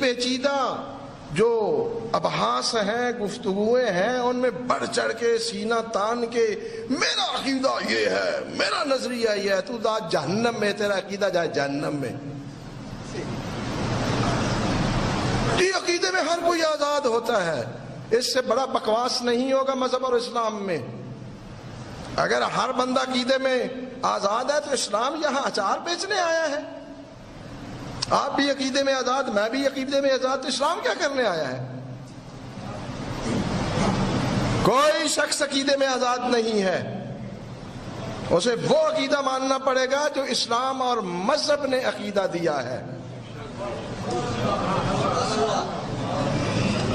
پیچیدہ جو ابحاث ہیں، گفتگویں ہیں، ان میں بڑھ چڑھ کے سینہ تان کے میرا عقیدہ یہ ہے، میرا نظریہ یہ ہے، تو دا جہنم میں، تیرا عقیدہ جائے جہنم میں۔ یہ عقیدے میں ہر کوئی آزاد ہوتا ہے، اس سے بڑا بکواس نہیں ہوگا مذہب اور اسلام میں۔ اگر ہر بندہ عقیدے میں آزاد ہے تو اسلام یہاں اچار بیچنے آیا ہے؟ آپ بھی عقیدے میں آزاد، میں بھی عقیدے میں آزاد، تو اسلام کیا کرنے آیا ہے؟ کوئی شخص عقیدے میں آزاد نہیں ہے، اسے وہ عقیدہ ماننا پڑے گا جو اسلام اور مذہب نے عقیدہ دیا ہے۔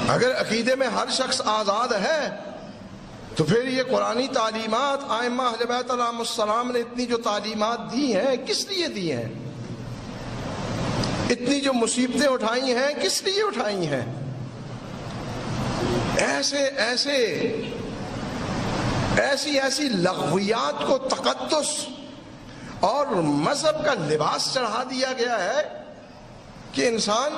اگر عقیدے میں ہر شخص آزاد ہے تو پھر یہ قرآنی تعلیمات ائمہ اہل بیت علیہم السلام نے اتنی جو تعلیمات دی ہیں کس لیے دی ہیں؟ اتنی جو مصیبتیں اٹھائی ہیں کس لیے اٹھائی ہیں؟ ایسی لغویات کو تقدس اور مذہب کا لباس چڑھا دیا گیا ہے کہ انسان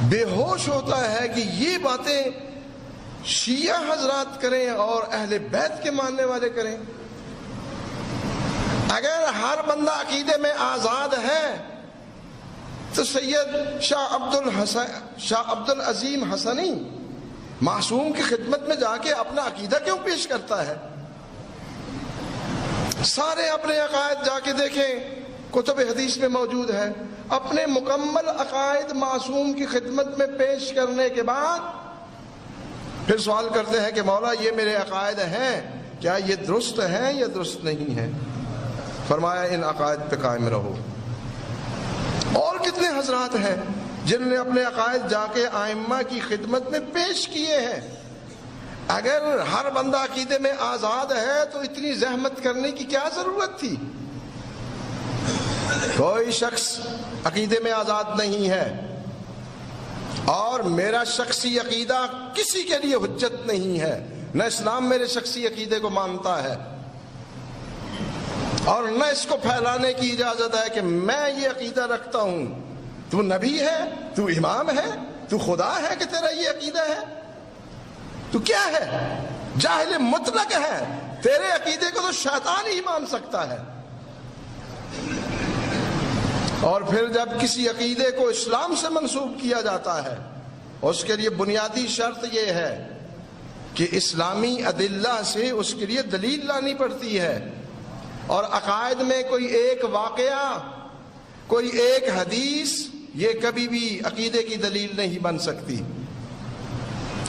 بے ہوش ہوتا ہے کہ یہ باتیں شیعہ حضرات کریں اور اہل بیت کے ماننے والے کریں۔ اگر ہر بندہ عقیدے میں آزاد ہے تو سید شاہ عبد العظیم حسنی معصوم کی خدمت میں جا کے اپنا عقیدہ کیوں پیش کرتا ہے؟ سارے اپنے عقائد جا کے دیکھیں، کتب حدیث میں موجود ہے۔ اپنے مکمل عقائد معصوم کی خدمت میں پیش کرنے کے بعد پھر سوال کرتے ہیں کہ مولا یہ میرے عقائد ہیں، کیا یہ درست ہیں یا درست نہیں ہیں؟ فرمایا ان عقائد پہ قائم رہو۔ اور کتنے حضرات ہیں جن نے اپنے عقائد جا کے ائمہ کی خدمت میں پیش کیے ہیں۔ اگر ہر بندہ عقیدے میں آزاد ہے تو اتنی زحمت کرنے کی کیا ضرورت تھی؟ کوئی شخص عقیدے میں آزاد نہیں ہے، اور میرا شخصی عقیدہ کسی کے لیے حجت نہیں ہے، نہ اسلام میرے شخصی عقیدے کو مانتا ہے اور نہ اس کو پھیلانے کی اجازت ہے کہ میں یہ عقیدہ رکھتا ہوں۔ تو نبی ہے، تو امام ہے، تو خدا ہے کہ تیرا یہ عقیدہ ہے؟ تو کیا ہے؟ جاہل مطلق ہے، تیرے عقیدے کو تو شیطان ہی مان سکتا ہے۔ اور پھر جب کسی عقیدے کو اسلام سے منسوب کیا جاتا ہے، اس کے لیے بنیادی شرط یہ ہے کہ اسلامی ادلہ سے اس کے لیے دلیل لانی پڑتی ہے، اور عقائد میں کوئی ایک واقعہ، کوئی ایک حدیث یہ کبھی بھی عقیدے کی دلیل نہیں بن سکتی۔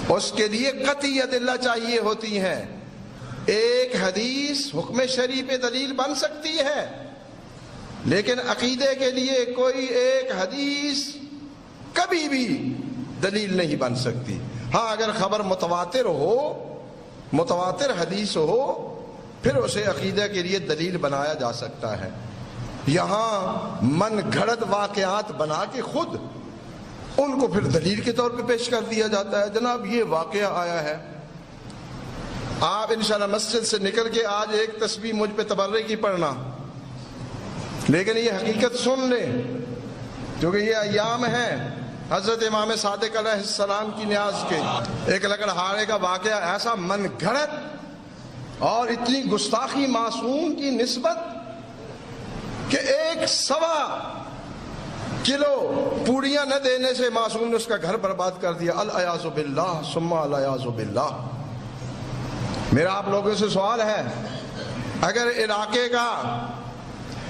اس کے لیے قطعی ادلہ چاہیے ہوتی ہیں۔ ایک حدیث حکم شرعی پہ دلیل بن سکتی ہے، لیکن عقیدے کے لیے کوئی ایک حدیث کبھی بھی دلیل نہیں بن سکتی۔ ہاں اگر خبر متواتر ہو، متواتر حدیث ہو، پھر اسے عقیدہ کے لیے دلیل بنایا جا سکتا ہے۔ یہاں من گھڑت واقعات بنا کے خود ان کو پھر دلیل کے طور پہ پیش کر دیا جاتا ہے۔ جناب یہ واقعہ آیا ہے، آپ انشاءاللہ مسجد سے نکل کے آج ایک تسبیح مجھ پہ تبرک کی پڑھنا، لیکن یہ حقیقت سن لیں، کیونکہ یہ ایام ہیں حضرت امام صادق علیہ السلام کی نیاز کے۔ ایک لکڑہارے کا واقعہ ایسا من گھڑت اور اتنی گستاخی معصوم کی نسبت کہ 1.25 کلو پوڑیاں نہ دینے سے معصوم نے اس کا گھر برباد کر دیا۔ الیاذ باللہ ثم الیاذ باللہ۔ میرا آپ لوگوں سے سوال ہے، اگر علاقے کا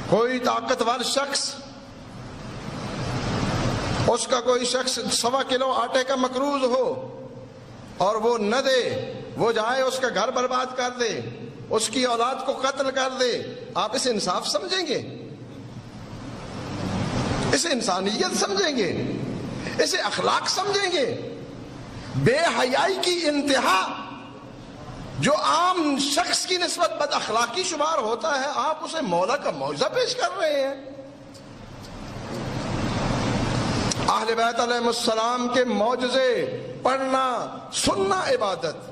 کوئی طاقتور شخص، اس کا کوئی شخص 1.25 کلو آٹے کا مقروض ہو اور وہ نہ دے، وہ جائے اس کا گھر برباد کر دے، اس کی اولاد کو قتل کر دے، آپ اسے انصاف سمجھیں گے؟ اسے انسانیت سمجھیں گے؟ اسے اخلاق سمجھیں گے؟ بے حیائی کی انتہا جو عام شخص کی نسبت بد اخلاقی شمار ہوتا ہے، آپ اسے مولا کا معجزہ پیش کر رہے ہیں۔ اہل بیت علیہ السلام کے معجزے پڑھنا سننا عبادت،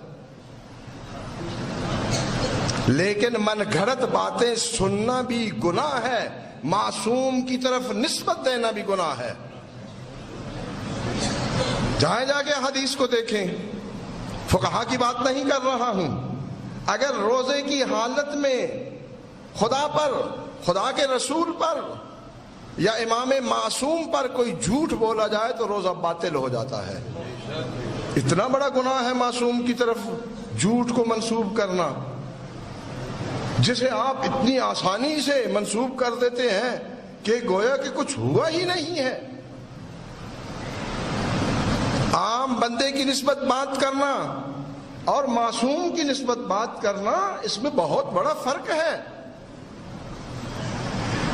لیکن من گھڑت باتیں سننا بھی گناہ ہے، معصوم کی طرف نسبت دینا بھی گناہ ہے۔ جہاں جا کے حدیث کو دیکھیں، فقہا کی بات نہیں کر رہا ہوں، اگر روزے کی حالت میں خدا پر، خدا کے رسول پر یا امام معصوم پر کوئی جھوٹ بولا جائے تو روزہ باطل ہو جاتا ہے۔ اتنا بڑا گناہ ہے معصوم کی طرف جھوٹ کو منسوب کرنا، جسے آپ اتنی آسانی سے منسوب کر دیتے ہیں کہ گویا کہ کچھ ہوا ہی نہیں ہے۔ عام بندے کی نسبت بات کرنا اور معصوم کی نسبت بات کرنا، اس میں بہت بڑا فرق ہے۔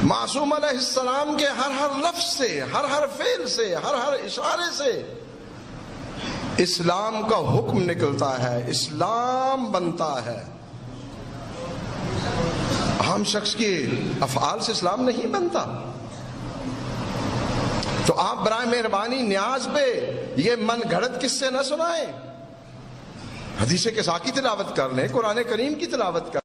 معصوم علیہ السلام کے ہر لفظ سے، ہر فعل سے، ہر اشارے سے اسلام کا حکم نکلتا ہے، اسلام بنتا ہے۔ عام شخص کے افعال سے اسلام نہیں بنتا۔ تو آپ برائے مہربانی نیاز پہ یہ من گھڑت قصے نہ سنائیں، حدیث قصہ کی تلاوت کر لیں، قرآن کریم کی تلاوت کر لیں۔